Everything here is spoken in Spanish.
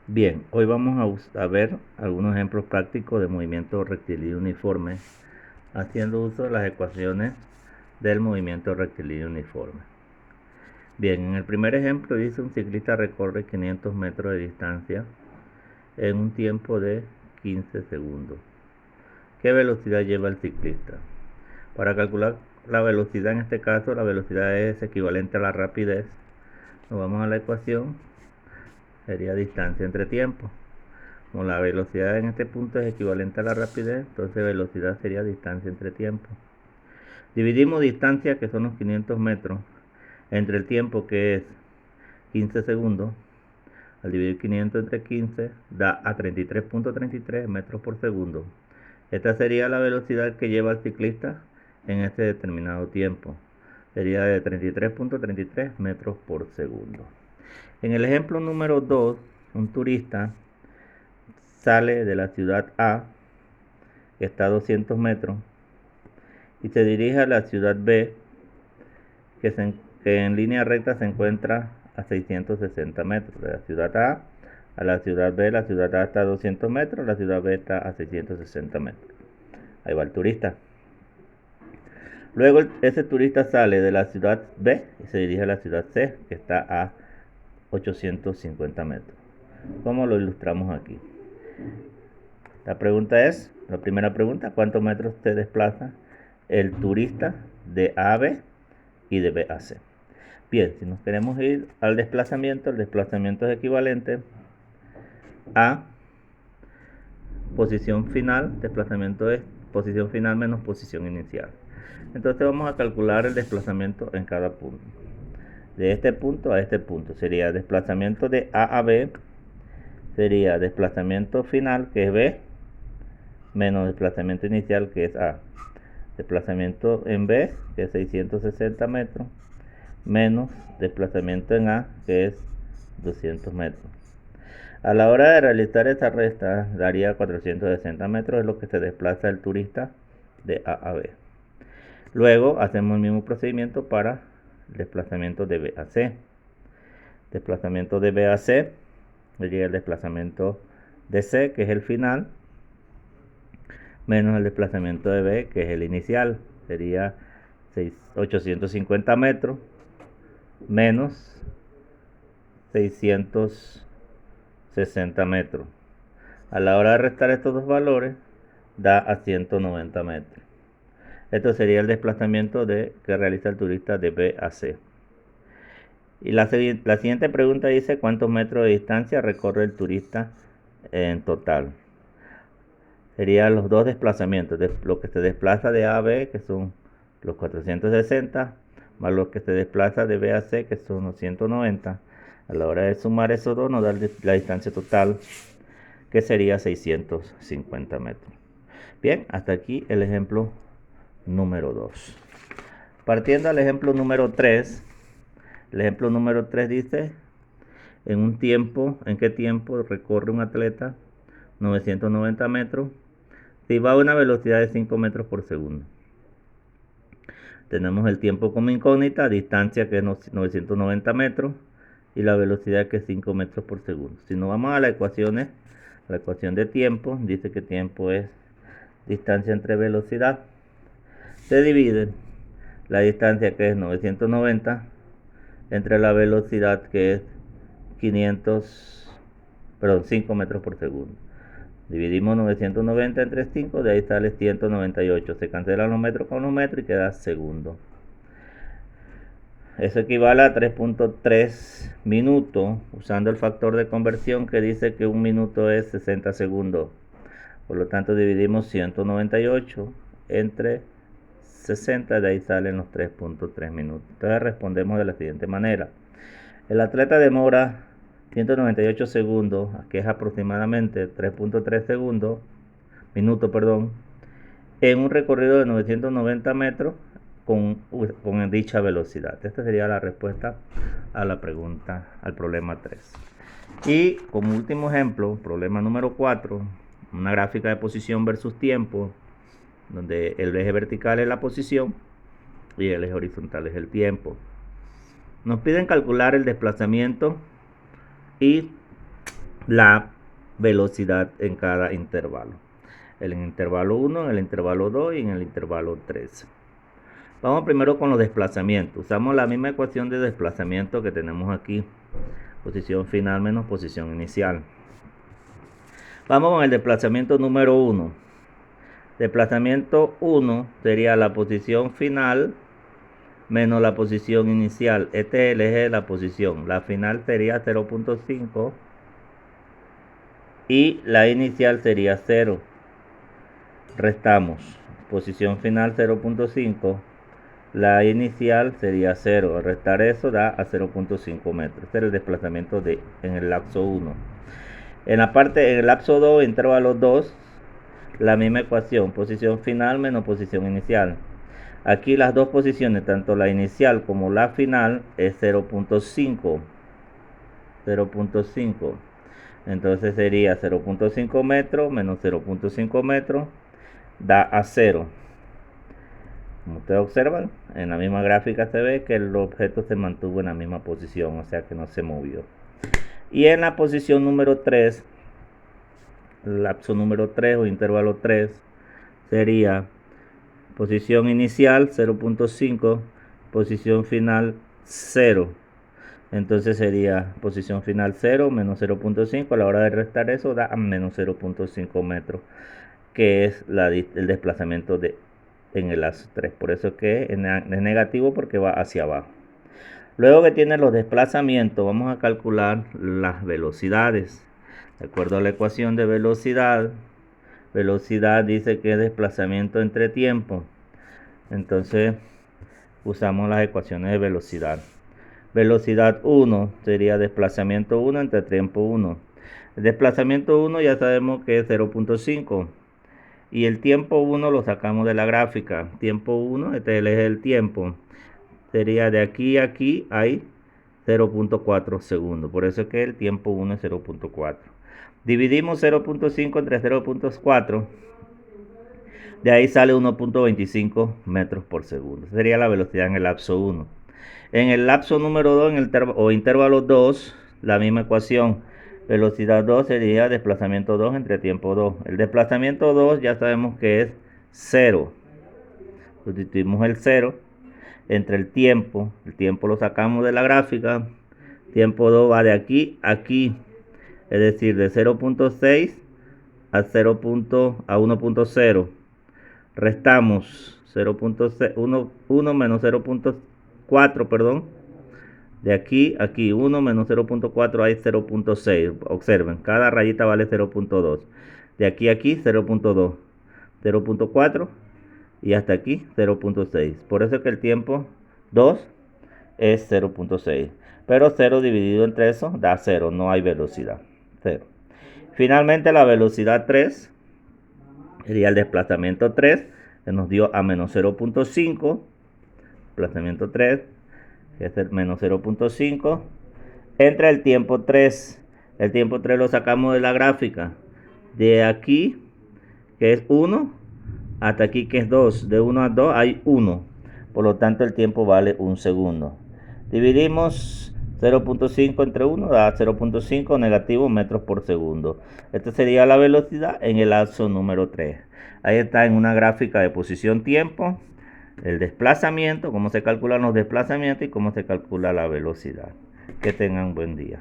Bien, hoy vamos a ver algunos ejemplos prácticos de movimiento rectilíneo uniforme, haciendo uso de las ecuaciones del movimiento rectilíneo uniforme. Bien, en el primer ejemplo dice un ciclista recorre 500 metros de distancia en un tiempo de 15 segundos. ¿Qué velocidad lleva el ciclista? Para calcular la velocidad, en este caso la velocidad es equivalente a la rapidez. Nos vamos a la ecuación, sería distancia entre tiempo. Como la velocidad en este punto es equivalente a la rapidez, entonces velocidad sería distancia entre tiempo. Dividimos distancia, que son los 500 metros, entre el tiempo, que es 15 segundos. Al dividir 500 entre 15 da a 33.33 metros por segundo. Esta sería la velocidad que lleva el ciclista en este determinado tiempo. Sería de 33.33 metros por segundo. En el ejemplo número 2, un turista sale de la ciudad A, que está a 200 metros, y se dirige a la ciudad B, que en línea recta se encuentra a 660 metros. De la ciudad A la ciudad B, la ciudad A está a 200 metros, la ciudad B está a 660 metros. Ahí va el turista. Luego ese turista sale de la ciudad B y se dirige a la ciudad C, que está a 850 metros. ¿Cómo lo ilustramos aquí? La primera pregunta, ¿cuántos metros se desplaza el turista de A a B y de B a C? Bien, si nos queremos ir al desplazamiento, el desplazamiento es equivalente a posición final. Desplazamiento es posición final menos posición inicial. Entonces vamos a calcular el desplazamiento en cada punto. De este punto a este punto sería desplazamiento de A a B, sería desplazamiento final, que es B, menos desplazamiento inicial, que es A. Desplazamiento en B, que es 660 metros, menos desplazamiento en A, que es 200 metros. A la hora de realizar esta resta daría 460 metros, es lo que se desplaza el turista de A a B. Luego hacemos el mismo procedimiento para el desplazamiento de B a C. Desplazamiento de B a C sería el desplazamiento de C, que es el final, menos el desplazamiento de B, que es el inicial. Sería 850 metros menos 660 metros. A la hora de restar estos dos valores da a 190 metros. Esto sería el desplazamiento que realiza el turista de B a C. Y la siguiente pregunta dice: ¿cuántos metros de distancia recorre el turista en total? Serían los dos desplazamientos, lo que se desplaza de A a B, que son los 460, más lo que se desplaza de B a C, que son los 190. A la hora de sumar esos dos nos da la distancia total, que sería 650 metros. Bien, hasta aquí el ejemplo número 2. Partiendo al ejemplo número 3, el ejemplo número 3 dice: ¿en qué tiempo recorre un atleta 990 metros si va a una velocidad de 5 metros por segundo? Tenemos el tiempo como incógnita, distancia, que es 990 metros, y la velocidad, que es 5 metros por segundo. Si nos vamos a las ecuaciones, la ecuación de tiempo dice que tiempo es distancia entre velocidad. Se divide la distancia, que es 990, entre la velocidad, que es 5 metros por segundo. Dividimos 990 entre 5, de ahí sale 198. Se cancelan los metros con los metros y queda segundo. Eso equivale a 3.3 minutos, usando el factor de conversión que dice que un minuto es 60 segundos. Por lo tanto, dividimos 198 entre 60, de ahí salen los 3.3 minutos. Entonces respondemos de la siguiente manera: el atleta demora 198 segundos, que es aproximadamente 3.3 minutos, en un recorrido de 990 metros con dicha velocidad. Esta sería la respuesta a la pregunta, al problema 3. Y como último ejemplo, problema número 4, una gráfica de posición versus tiempo, donde el eje vertical es la posición y el eje horizontal es el tiempo. Nos piden calcular el desplazamiento y la velocidad en cada intervalo. En el intervalo 1, en el intervalo 2 y en el intervalo 3. Vamos primero con los desplazamientos. Usamos la misma ecuación de desplazamiento que tenemos aquí. Posición final menos posición inicial. Vamos con el desplazamiento número 1. Desplazamiento 1 sería la posición final menos la posición inicial. Este es el eje de la posición. La final sería 0.5 y la inicial sería 0. Restamos. Posición final 0.5. La inicial sería 0. Al restar eso da a 0.5 metros. Este es el desplazamiento en el lapso 1. En el lapso 2, intervalo 2, la misma ecuación. Posición final menos posición inicial. Aquí las dos posiciones, tanto la inicial como la final, es 0.5. 0.5. Entonces sería 0.5 metros menos 0.5 metros da a 0. Como ustedes observan, en la misma gráfica se ve que el objeto se mantuvo en la misma posición, o sea que no se movió. Y en la posición número 3, el lapso número 3 o intervalo 3, sería posición inicial 0.5, posición final 0. Entonces sería posición final 0 menos 0.5. A la hora de restar eso da a menos 0.5 metros, que es el desplazamiento en el lapso 3. Por eso es que es negativo, porque va hacia abajo. Luego que tiene los desplazamientos, vamos a calcular las velocidades. De acuerdo a la ecuación de velocidad, velocidad dice que es desplazamiento entre tiempo. Entonces usamos las ecuaciones de velocidad. Velocidad 1 sería desplazamiento 1 entre tiempo 1. El desplazamiento 1 ya sabemos que es 0.5. Y el tiempo 1 lo sacamos de la gráfica. Tiempo 1, este es el eje del tiempo. Sería de aquí a aquí hay 0.4 segundos. Por eso es que el tiempo 1 es 0.4. Dividimos 0.5 entre 0.4. De ahí sale 1.25 metros por segundo. Esa sería la velocidad en el lapso 1. En el lapso número 2, o intervalo 2, la misma ecuación. Velocidad 2 sería desplazamiento 2 entre tiempo 2. El desplazamiento 2 ya sabemos que es 0. Sustituimos el 0 entre el tiempo. El tiempo lo sacamos de la gráfica. Tiempo 2 va de aquí a aquí. Es decir, de 0.6 a 1.0. Restamos 1 menos 0.4, perdón. De aquí a aquí, 1 menos 0.4 hay 0.6. Observen, cada rayita vale 0.2. De aquí a aquí 0.2, 0.4 y hasta aquí 0.6. Por eso es que el tiempo 2 es 0.6. Pero 0 dividido entre eso da 0, no hay velocidad. 0. Finalmente la velocidad 3 sería el desplazamiento 3, que nos dio a menos 0.5. Desplazamiento 3, que es el menos 0.5. Entre el tiempo 3. El tiempo 3 lo sacamos de la gráfica. De aquí, que es 1, hasta aquí, que es 2. De 1 a 2 hay 1. Por lo tanto, el tiempo vale 1 segundo. Dividimos 0.5 entre 1, da 0.5 negativo metros por segundo. Esta sería la velocidad en el lapso número 3. Ahí está en una gráfica de posición-tiempo, el desplazamiento, cómo se calculan los desplazamientos y cómo se calcula la velocidad. Que tengan buen día.